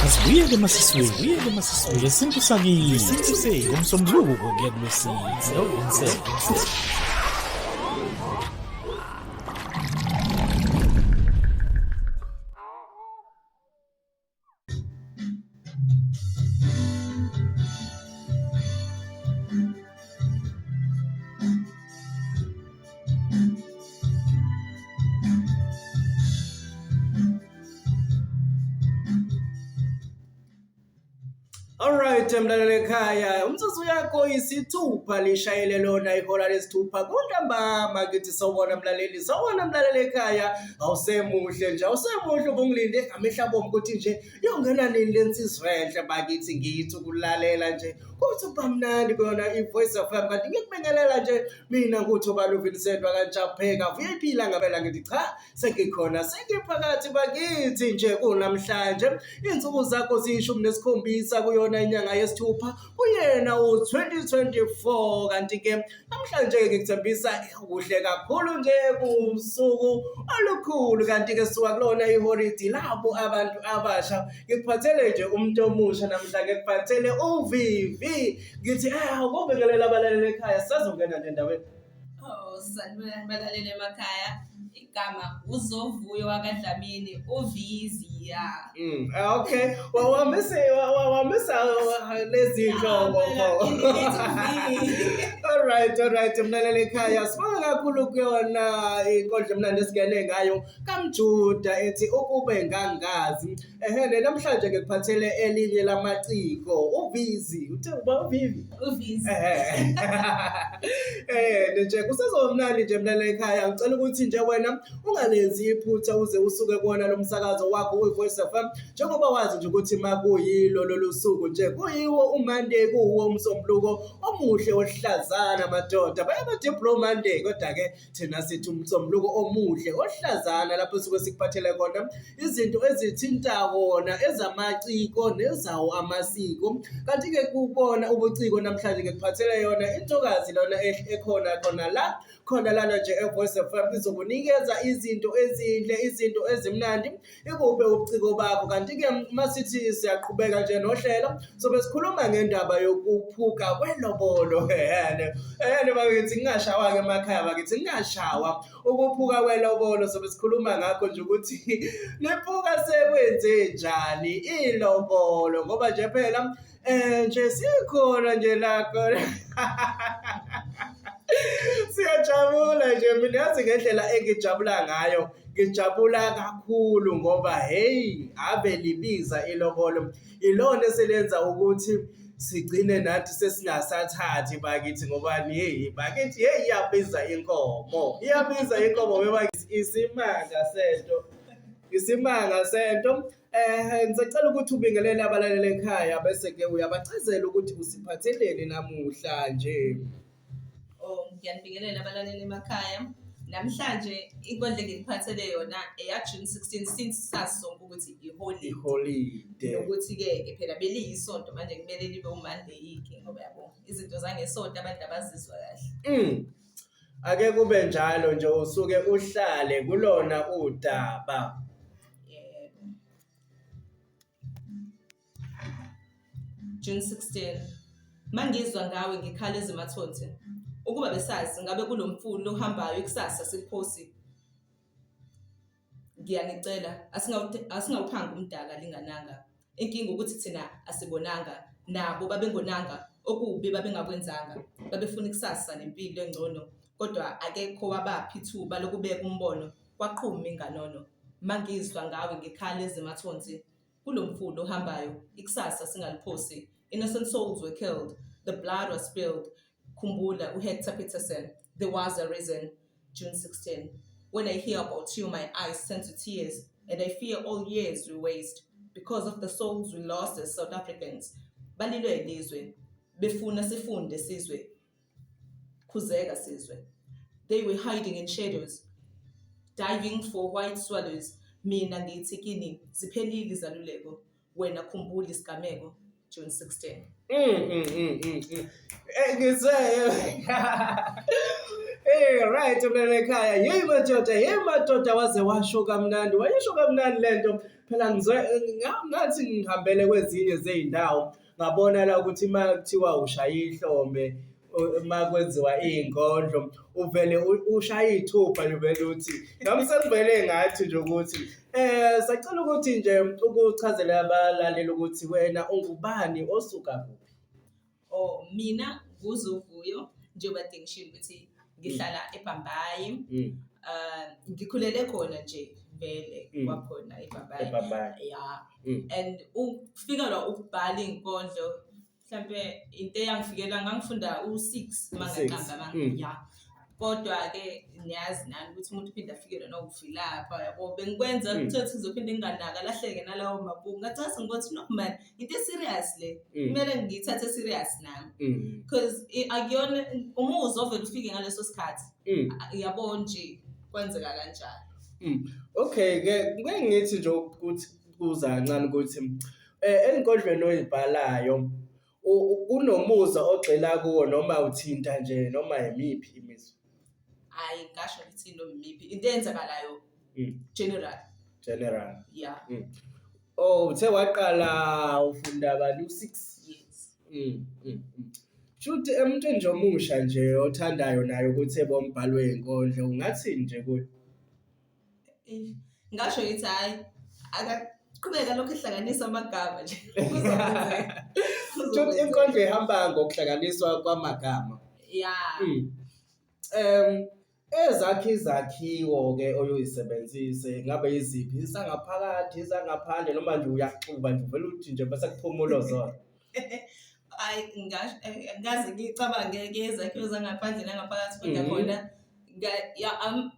Asibuyele masisweli lesintu sakini ngomsombuluko kuya kulwesizi no-Vincent. Alright, mlaleli ekhaya, umzuzu yakho isithupha lishayele lona ihola lesithupha kuntambama kithi sawubona mlaleli ekhaya, awusemuhle ubungilinde ngamehla bombi ukuthi nje yongena nini lensizwa enhle bakithi ngithi ukulalela nje kuthi ubamnandi kuyona iVoice FM kanti ngikubengelela nje mina nguthi ubaluvincent wakanchapheka VIP la ngabela ngithi cha sengikhona sengiphakathi bakithi nje kunamhlanje insuku zakho ziyishumi nesikhombisa kuyona inyanga yesithupha uyena u2024 kanti ke namhlanje ngikuthembisa kuhle kakhulu nje kusuku olukhulu kanti ke suka kulona iholide labo abantu abasha ngikuphathele nje umuntu omusha namhlanje ngikuphathele uVivi ngithi ukubengelela abalaleli ekhaya sazongena nje endaweni. Sanibona balaleli emakhaya. Igama uZovuyo wakwaDlamini uVizia. Okay. Wamisa lezi nhlobo. Alright mlaleli ekhaya sibonga kakhulu kuyona inkondlo emnandi esigene ngayo kaMjuda ethi ukube ngangazi. Namhlanje ngikuphathele elinye lamaciko uVizi. Uthe uba uVivi? uVizi. Nje kusezomnandi nje mlaleli ekhaya ngicela ukuthi nje wena ungalenzi iphutha uze usuke kuona lo msakazo wakho weVoice FM njengoba wazi nje ukuthi makuyilo lolu suku nje kuyiwo uMonday kuwo umsombuluko omuhle ohlazana madoda bayabathi Blue Monday kodwa ke thina sithi umsombuluko omuhle ohlazana lapho suke sikuphathele khona izinto ezithinta wona ezamaciko nezawo amasiko kanti ke kubona ubuciko namhlanje ngikuphathele yona intokazi lona khona lana nje eVoice FM izokunikeza izinto ezinhle izinto ezimnandi ikube ubuciko bakho kanti ke masithi siyaqhubeka nje nohlelo sobe sikhuluma ngendaba yokuphuka kwelobolo bakithi ngingashawa ke emakhaya bakithi ngingashawa ukuphuka kwelobolo sobe sikhuluma ngakho nje ukuthi lephuka sekwenze njani ilobolo ngoba nje phela nje sikhona nje la khona siyajabula nje mina yazi ngendlela engijabula ngayo ngijabula kakhulu ngoba ave libiza ilobolo ilona eselenza ukuthi sigcine nathi sesingasathathi bakithi ngoba bakithi iyabiza inkomo beba isimanga sento ngisacela ukuthi ubingelele abalaleli ekhaya bese ke uyabachazela ukuthi usiphatheleni namhlanje. Ngiyanibingelela abalaleli emakhaya. Namhlanje inkondlo engikuphathele yona eya-June 16 since sazi sonke ukuthi iholide. Nokuthi-ke phela beliyisonto manje kumele libe uMonday-ke ngoba yabo izinto zangesonto abantu abazizwa kahle. Ake kube njalo nje usuke uhlale kulona udaba. June 16 mangizwa ngawe ngikhala ezimathonsi ukuba besazi ngabe kulomfundo ohambayo ikusasa siliphosi. Ngiyanicela asingawuphanga umdaka lingananga. Inkinga ukuthi thina asibonanga nabo babengonanga okubi babengakwenzanga babefuna ikusasa nempilo engcono kodwa akekho wabaphi ithuba lokubeka umbono kwaqhuma inganono. Mangizwa ngawe ngikhala ezimathonsi kulomfundo ohambayo ikusasa singaliphosi. Innocent souls were killed, the blood was spilled. Khumbula uHector Peterson, there was a reason. June 16. When I hear about you, my eyes turn to tears, and I fear all years we waste because of the souls we lost as South Africans. Balilwe ilizwe, befuna sifunde sizwe, khuzeka sizwe. They were hiding in shadows, diving for white swallows. Mina ngithi kini, ziphelile izaluleko, wena khumbula isigameko. June 16. Ngizwe. Right mntwana ekhaya. Hey madoda waze washo kamnandi. Wayisho kamnandi lento. Phela ngathi ngihambele kwezinye zeindawo. Ngabona la ukuthi makuthiwa ushaya ihlombe makwenziwa izinkondlo uvele ushaya ithupha uvele uthi ngami sekuvele ngathi nje ukuthi sacela ukuthi nje ukuchazela abalaleli ukuthi wena ungubani osuka kuphi. Oh, mina nguZuvuyo njengoba ngishilo ukuthi ngihlala eBhambayi. Ngikhulele khona nje vele kwakhona eBhambayi. Yeah. And ukufika la ukubhala izinkondlo mhlambe into eyangifikela ngangifunda u6 mangaqamba yeah. Kodwa ke niyazi nani ukuthi umuntu uphinda afikele nokufilapha yabo bengikwenza ukuthi ngizophinde nginganaka lahleke nalawo mabhuku ngathi sengibothi no man into serious le kumele ngiyithathe serious nami because akuyona umuzwa ovela ufike ngaleso sikhathi yabo nje kwenzeka kanjalo. Okay ke ngithi nje ukuthi kuza kancane ukuthi enkondlweni oyibhalayo unomuzwa ogxila kuwo noma uthinta nje noma yimiphi imizwa. Hayi ngasho ukuthi nomiphi into eyenzakalayo general yeah. Oh uthe waqala ufunda bani u6? Yes. Shuthi umuntu nje omusha nje othandayo nayo ukuthi ebombhalo wezinkondlo ungathini nje kuyo? Ngasho ukuthi hayi akaqhubeka lokho ehlanganisa amagama nje. Shuthi inkondlo ihamba ngokuhlanganiswa kwamagama. Yeah. Izakhiwo ke oyisebenzise ngabe iziphi isangaphakathi isangaphandle noma nje uyaxuba nje vele uthi nje bese kuphumulo zona. Hayi ngazi ngicabange ke izakhiwo zangaphandle nangaphakathi kodwa khona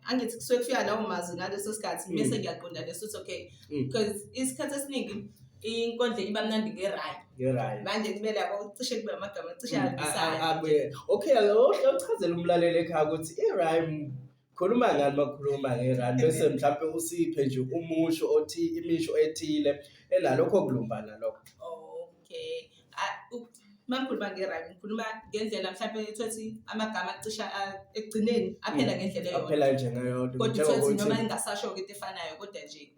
angithi kusuke kufika lawo mazwi ngaleso sikhathi bese ngiyaqonda leso okay because isikhathi esiningi inkondlo iba mnandi ngeRhyme manje kumele yabo cishe kube amagama cishe albisana. Okay lo uchazela umlaleli ekhaya ukuthi iRhyme khuluma ngani makhuluma ngeRhyme bese mhlawumbe usiphe nje umusho othi imisho ethile enalokho kulumbana lokho. Okay makhuluma ngeRhyme ngikhuluma ngendlela mhlawumbe ethi amagama acisha ekugcineni aphela ngendlela eyodwa. Aphela nje ngayodwa. Kodwa uthi noma ingasasho into efanayo kodwa nje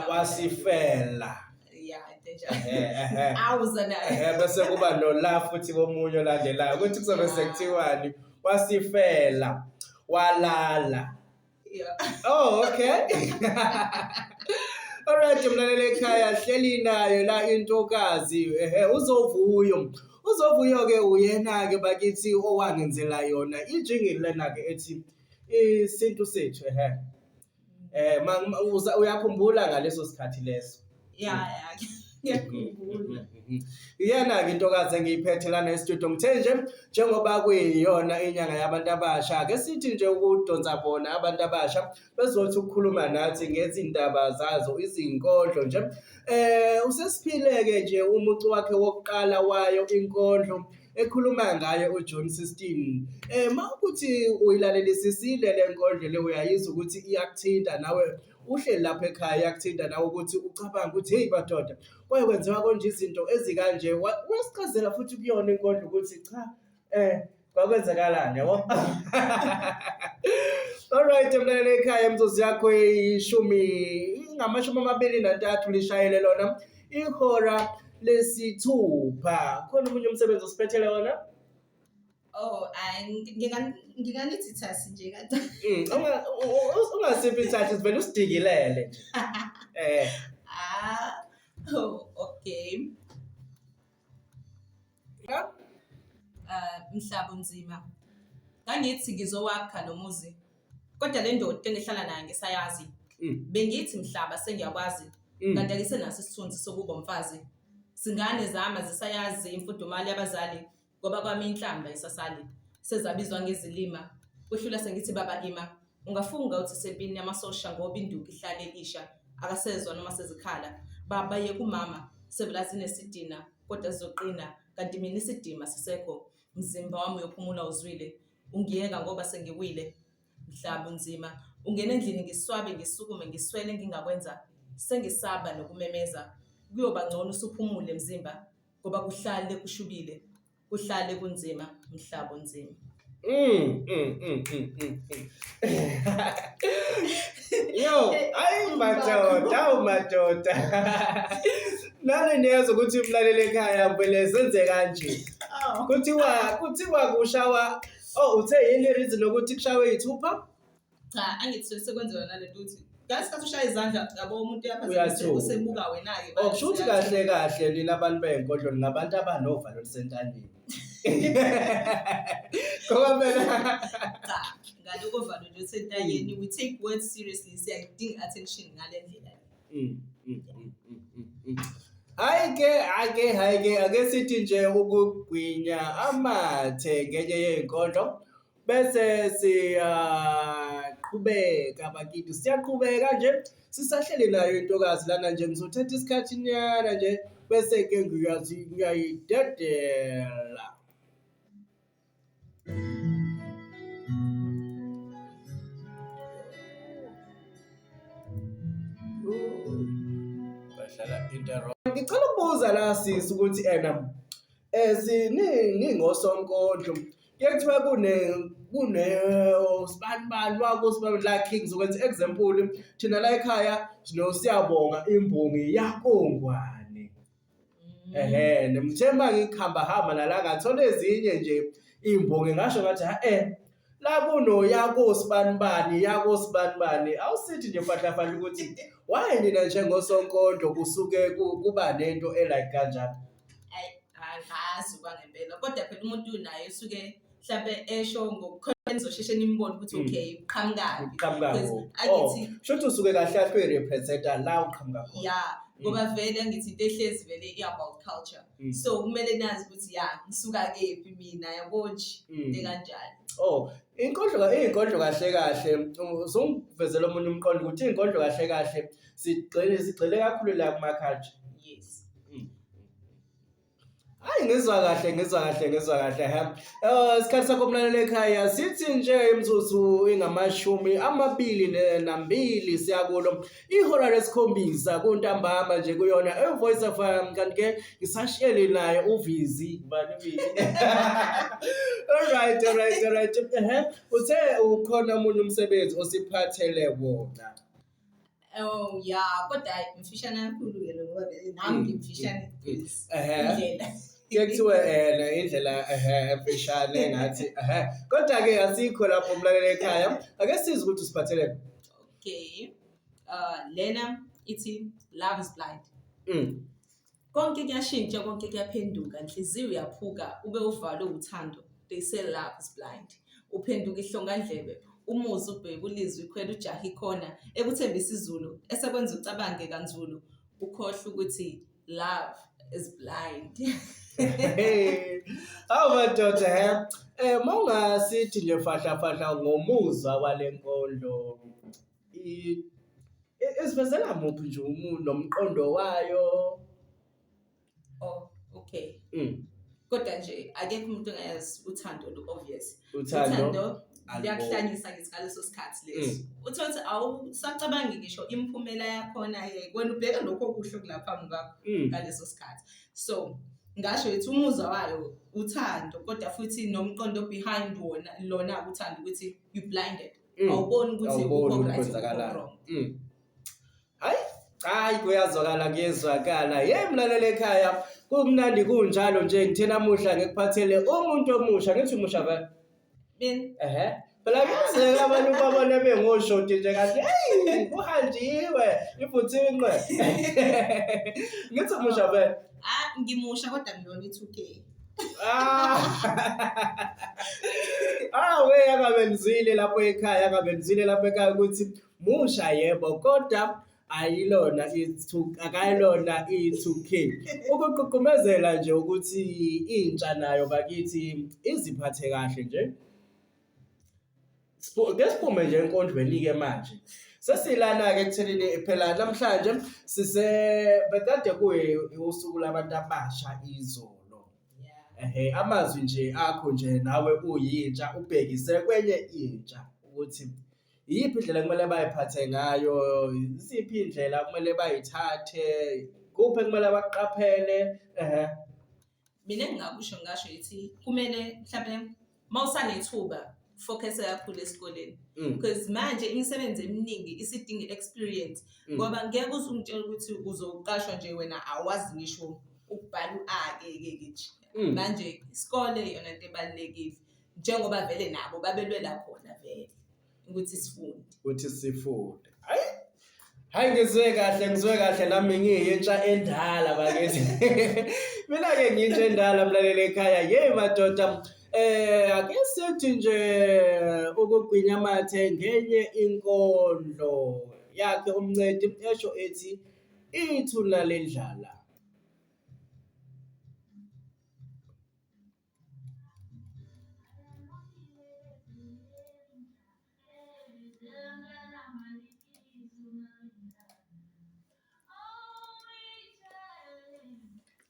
wasifela. Yeah, awuzana bese kuba no laugh futhi komunye olandelayo ukuthi kuzobe sekuthiwani wasifela walala. Yeah. Oh okay. Alright mlaleli ekhaya hleli nayo la intokazi uzovuyo ke uyena ke bakithi owangenzela yona ijingle lena ke ethi isintu sethu uyakhumbula ngaleso sikhathi leso. Yeah. Ngiyakhumbula. Iyena ke intokazi engiyiphethe lana e-studio ngithe nje njengoba kuyiyona inyanga yabantu abasha ke sithi nje ukudonsa bona abantu abasha bezothi ukukhuluma nathi ngezindaba zazo izinkondlo nje usesiphileke nje umucu wakhe wokuqala wayo inkondlo ekhuluma ngaye uJune 16 mawukuthi uyilalelisisile lenkondlo le uyayizwa ukuthi iyakuthinta nawe uhleli lapha ekhaya yakuthinta nawe ukuthi ucabanga ukuthi hey badoda kwaye kwenziwa konje izinto ezikanje wesichazela futhi kuyona inkondlo ukuthi cha kwakwenzakalani yabo. Alright mlaleli ekhaya imzozi yakho ngamashumi 23 lishayele lona ihora lesithupha khona umunye umsebenzi osiphethele wona. Oh nginganithi thasi nje kanti ungasiphi ithathi sivele usidikilele nje. Okay. Mhlaba unzima ngangithi ngizowakha lo muzi kodwa le ndoda engihlala nayo ngisayazi bengithi mhlaba sengiyakwazi kanti ake senaso isithunzi sokuba umfazi singane zama zisayazi imfudumali yabazali ngoba kwami inhlamba isasali sezabizwa ngezilima kwehlula sengithi baba ima ungafunga uthi sempini yamasosha ngoba induku ihlale elisha akasezwa noma sezikhala baba ye kumama sebulazi nesidina kodwa zizoqina kanti mina isidima sisekho mzimba wami uyophumula uzwile ungiyeka ngoba sengiwile mhlaba unzima ungena endlini ngiswabe ngisukume ngiswele ngingakwenza sengisaba nokumemeza kuyoba ngcono usuphumule mzimba ngoba kuhlale kushubile, kuhlale kunzima, umhlaba unzima. Yo, ayi madoda. Nani niyezwa ukuthi umlaleli ekhaya vele senze kanje. Kuthiwa kushawa uthe yini reason lokuthi kushawe ithupha? Cha, angithi sekwenziwa nalento ukuthi ngasikhathi ushaya izandla yabo umuntu Uyathuka. usebuka wena-ke. Kusho ukuthi kahle nina abantu bey'nkodlo ngabantu abanovalo lusentanyeni. Ngoba phela Cha, ngaloko valo nje usentanyeni, we take words seriously, siyayidinga attention ngale ndlela. Hayi-ke ake sithi nje ukugwinya amathe ngenye yey'nkondlo bese siyaqhubeka bakithi, siyaqhubeka nje sisahleli nayo intokazi lana nje ngizothatha isikhathi nyana nje bese-ke ngiyayidedela. Ngicela ukubuza la sisi ukuthi ningosonkondlo kuye kuthiwa sibani wako la Kings ukwenza example thina la ekhaya sinosiyabonga imbongi yaKongwane. Nemthemba ngikuhamba nala ngathola ezinye nje imbongi ngasho ngathi la kuno yako sibani awusithi nje fahla ukuthi why nina njengosonkondlo kusuke kuba nento like kanjani. Angazi kwangempela, kodwa phela umuntu naye usuke mhlawumbe esho ngokukhona nizosheshe nimbone ukuthi okay uqhamukaphi. Angithi shothi usuke kahle representa la uqhamuka khona. Yeah, ngoba vele angithi into ehlezi vele about culture. So kumele nazi ukuthi ngisuka kephi mina yabo nje into kanjalo. Iy'nkondlo kahle uzongivezela omunye umqondo ukuthi iy'nkondlo kahle sigxile kakhulu la kuma-culture. Yes. Hayi ngizwa kahle isikhathi sakho mlaleli ekhaya sithi nje imzuzu ingamashumi 22 siyakulo ihora lesikhombisa kuntambama nje kuyona eVoice FM kanti-ke ngisashiyeli naye uVizi bani. Alright. Uthe ukhona omunye umsebenzi osiphathele wona. Oh yeah, kodwa mfishane kakhulu-ke lo ngoba nami ngimfishane indlela. Kuthiwa indlela emfishane ngathi kodwa-ke asikho lapho mlaleli ekhaya ake sizwe ukuthi usiphatheleni. Okay, lena ithi love is blind. Konke kuyashintsha, konke kuyaphenduka, inhliziyo uyaphuka ube uvalo uthando. They say love is blind. Uphenduka ihlongandlebe, umuzi ubheke ulizwe ikhwela ujaha ikhona ekuthembisa izulu esekwenza ucabange kanzulu ukhohle ukuthi love is blind. Madoda mawungasithi nje fahla ngomuzwa wale nkondlo isivezela muphi nje nomqondo wayo. Oh, okay. Kodwa nje akekho umuntu ongayazi uthando lu-obvious. Uthando liyakuhlanyisa ngaleso sikhathi leso. Uthothi awusacabangi ngisho imiphumela yakhona wena ubheka lokho okuhle kulapha ngakho ngaleso sikhathi. So ngasho yithi umuzwa wayo uthando, kodwa futhi nomqondo behind lona uthando ukuthi you blinded. Awuboni ukuthi ukho right wrong. Hayi kuyazwakala mlaleli ekhaya kumnandi kunjalo nje ngithe namuhla ngikuphathele umuntu omusha ngithi umusha vele. Phela kuyenzeka abantu babone bengoshoti nje kathi kuhanjiwe iphuthinqwe. Ngithi umusha vele. Ngimusha kodwa ngiyona i2K. Akabenzile lapho ekhaya ukuthi musha yebo kodwa akayilona i2K. Ukuqhuqhumezela nje ukuthi intsha nayo bakithi iziphathe kahle nje. Ngesiphume nje enkondlweni-ke manje sesilana-ke ekuthenini phela namhlanje bekade usuku labantu abasha izolo. Amazwi nje akho nje nawe uyintsha ubhekise kwenye intsha ukuthi iyiphi indlela kumele bayiphathe ngayo, iziphi indlela kumele bayithathe, kuphi kumele baqaphele. mina engingakusho ngasho yithi kumele mhlawumbe mawusanethuba focus kakhulu esikoleni because manje imisebenzi eminingi isidinga experience ngoba ngeke uzungitshela ukuthi uzoqashwa nje wena awazi ngisho ukubhala u-a-ke nje manje isikole yona into ebalulekile njengoba vele nabo babelwela khona vele ukuthi sifunde hayi ngizwe kahle nami ngiyintsha endala bakithi mina ke ngiyintsha endala mlaleli ekhaya madoda ake sithi nje ukugwinya amathe ngenye inkondlo yakhe umncedi esho ethi ithula lendlala.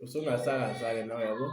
Usungasakaza-ke nawe yabo.